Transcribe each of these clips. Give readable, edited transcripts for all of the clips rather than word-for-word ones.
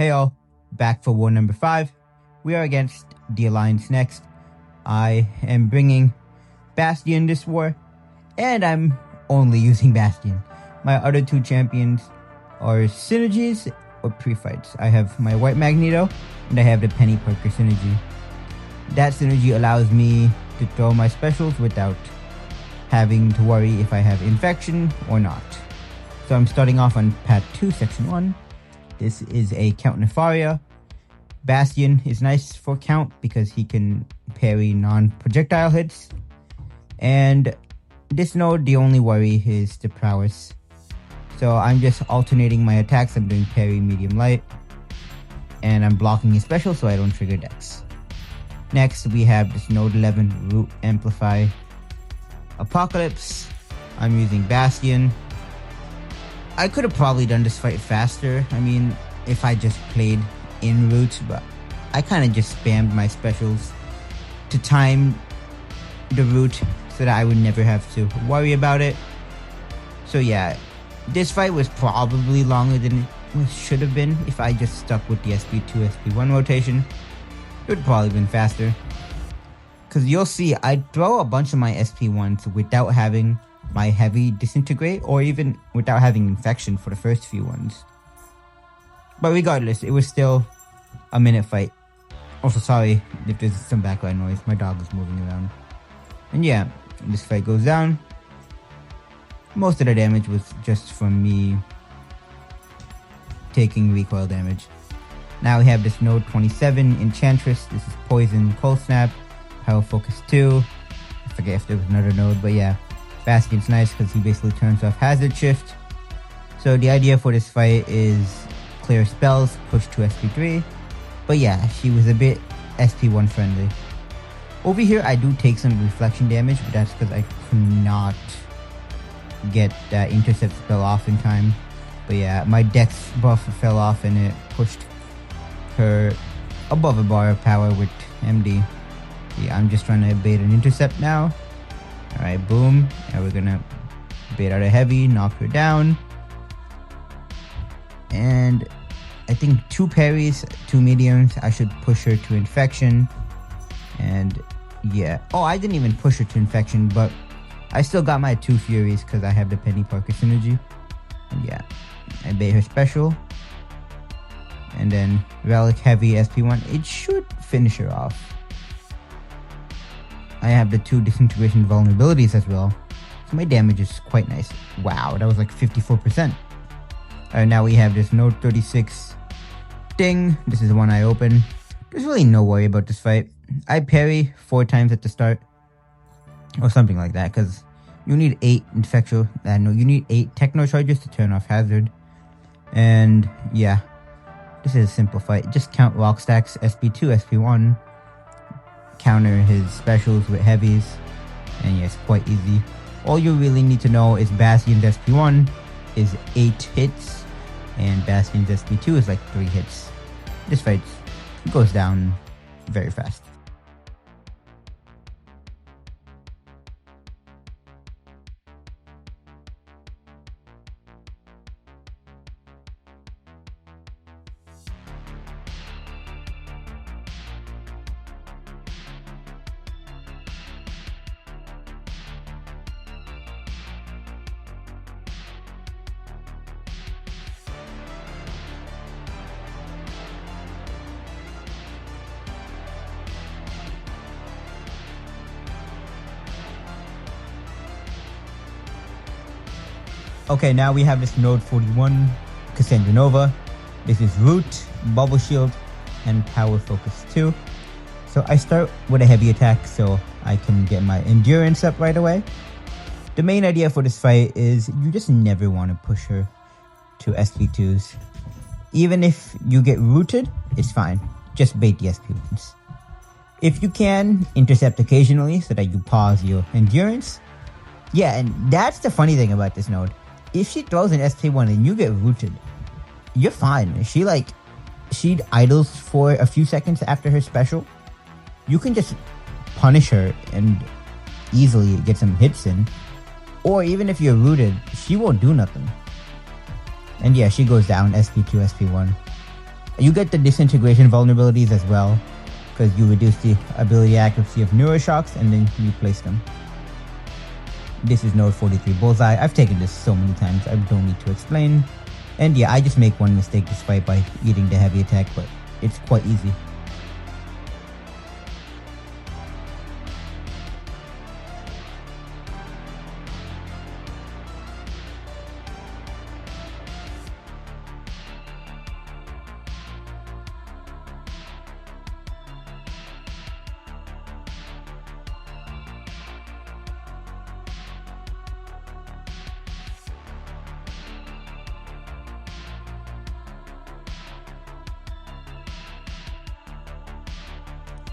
Hey all, back for war number 5. We are against the Alliance next. I am bringing Bastion this war, and I'm only using Bastion. My other two champions are synergies or pre-fights. I have my White Magneto, and I have the Penny Parker synergy. That synergy allows me to throw my specials without having to worry if I have infection or not. So I'm starting off on Path 2, Section 1. This is a Count Nefaria. Bastion is nice for Count because he can parry non-projectile hits. And this node, the only worry is the prowess. So I'm just alternating my attacks. I'm doing parry, medium, light. And I'm blocking his special so I don't trigger decks. Next, we have this node 11, Root, Amplify, Apocalypse. I'm using Bastion. I could have probably done this fight faster. I mean, if I just played in Root, but I kind of just spammed my specials to time the Root so that I would never have to worry about it. So yeah, this fight was probably longer than it should have been if I just stuck with the SP2, SP1 rotation. It would probably have been faster. Because you'll see, I throw a bunch of my SP1s without having my heavy disintegrate or even without having infection for the first few ones. But regardless, it was still a minute fight. Also, sorry if there's some background noise. My dog is moving around. And yeah, this fight goes down. Most of the damage was just from me taking recoil damage. Now we have this node 27, Enchantress. This is Poison, Cold Snap, Power Focus 2. I forget if there was another node, but yeah. Bastion's nice because he basically turns off Hazard Shift. So the idea for this fight is clear spells, push to SP3. But yeah, she was a bit SP1 friendly. Over here, I do take some reflection damage, but that's because I could not get that intercept spell off in time. But yeah, my dex buff fell off and it pushed her above a bar of power with MD. Yeah, I'm just trying to bait an intercept now. Alright, boom. And we're gonna bait out a heavy, knock her down. And I think 2 parries, 2 mediums. I should push her to infection. And yeah. Oh, I didn't even push her to infection, but I still got my 2 furies because I have the Penny Parker synergy. And yeah, I bait her special. And then Relic Heavy SP1. It should finish her off. I have the 2 disintegration vulnerabilities as well. So my damage is quite nice. Wow, that was like 54%. Alright, now we have this node 36 Ding. This is the one I open. There's really no worry about this fight. I parry 4 times at the start. Or something like that, because you need 8 infectual. No, you need 8 techno charges to turn off hazard. And yeah, this is a simple fight. Just count rock stacks, SP2, SP1. Counter his specials with heavies. And yeah, it's quite easy. All you really need to know is Bastion's SP1 is 8 hits. And Bastion's SP2 is like 3 hits. This fight goes down very fast. Okay, now we have this node 41, Cassandra Nova. This is Root, Bubble Shield, and Power Focus 2. So I start with a heavy attack so I can get my endurance up right away. The main idea for this fight is you just never want to push her to SP2s. Even if you get rooted, it's fine. Just bait the SP1s. If you can, intercept occasionally so that you pause your endurance. Yeah, and that's the funny thing about this node. If she throws an SP1 and you get rooted, you're fine. She idles for a few seconds after her special. You can just punish her and easily get some hits in. Or even if you're rooted, she won't do nothing. And yeah, she goes down SP2, SP1. You get the disintegration vulnerabilities as well, because you reduce the ability accuracy of neuroshocks and then you place them. This is node 43 Bullseye. I've taken this so many times, I don't need to explain. And yeah, I just make one mistake this fight by eating the heavy attack, but it's quite easy.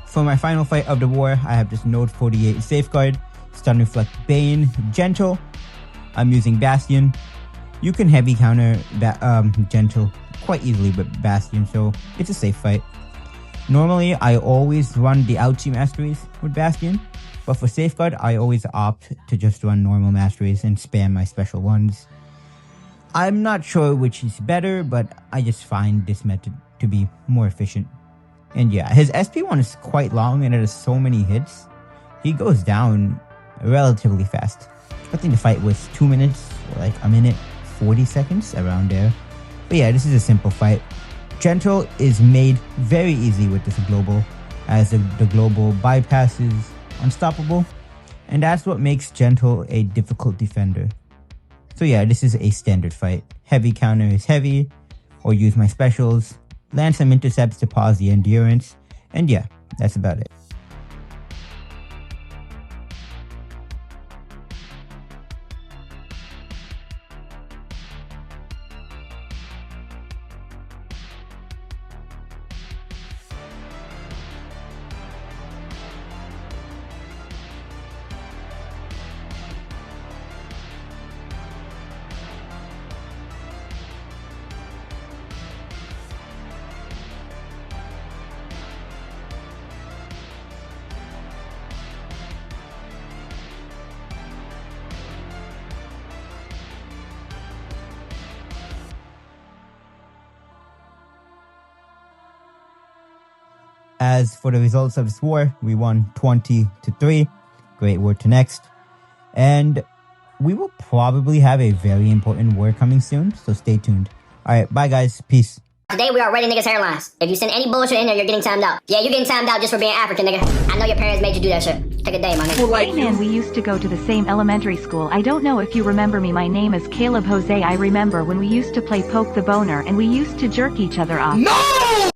For my final fight of the war, I have this node 48 Safeguard, Stun Reflect Bane, Gentle. I'm using Bastion. You can heavy counter Gentle quite easily with Bastion, so it's a safe fight. Normally, I always run the ouchie masteries with Bastion, but for Safeguard, I always opt to just run normal masteries and spam my special ones. I'm not sure which is better, but I just find this method to be more efficient. And yeah, his SP1 is quite long and it has so many hits. He goes down relatively fast. I think the fight was 2 minutes, or like a minute 40 seconds, around there. But yeah, this is a simple fight. Gentle is made very easy with this global, as the global bypasses unstoppable. And that's what makes Gentle a difficult defender. So yeah, this is a standard fight. Heavy counter is heavy, or use my specials. Land some intercepts to pause the endurance, and yeah, that's about it. As for the results of this war, we won 20-3. Great war to next. And we will probably have a very important war coming soon, so stay tuned. Alright, bye guys. Peace. Today we are rating niggas' hairlines. If you send any bullshit in there, you're getting timed out. Yeah, you're getting timed out just for being African, nigga. I know your parents made you do that shit. Take a day, my nigga. Hey man, we used to go to the same elementary school. I don't know if you remember me. My name is Caleb Jose. I remember when we used to play Poke the Boner and we used to jerk each other off. No!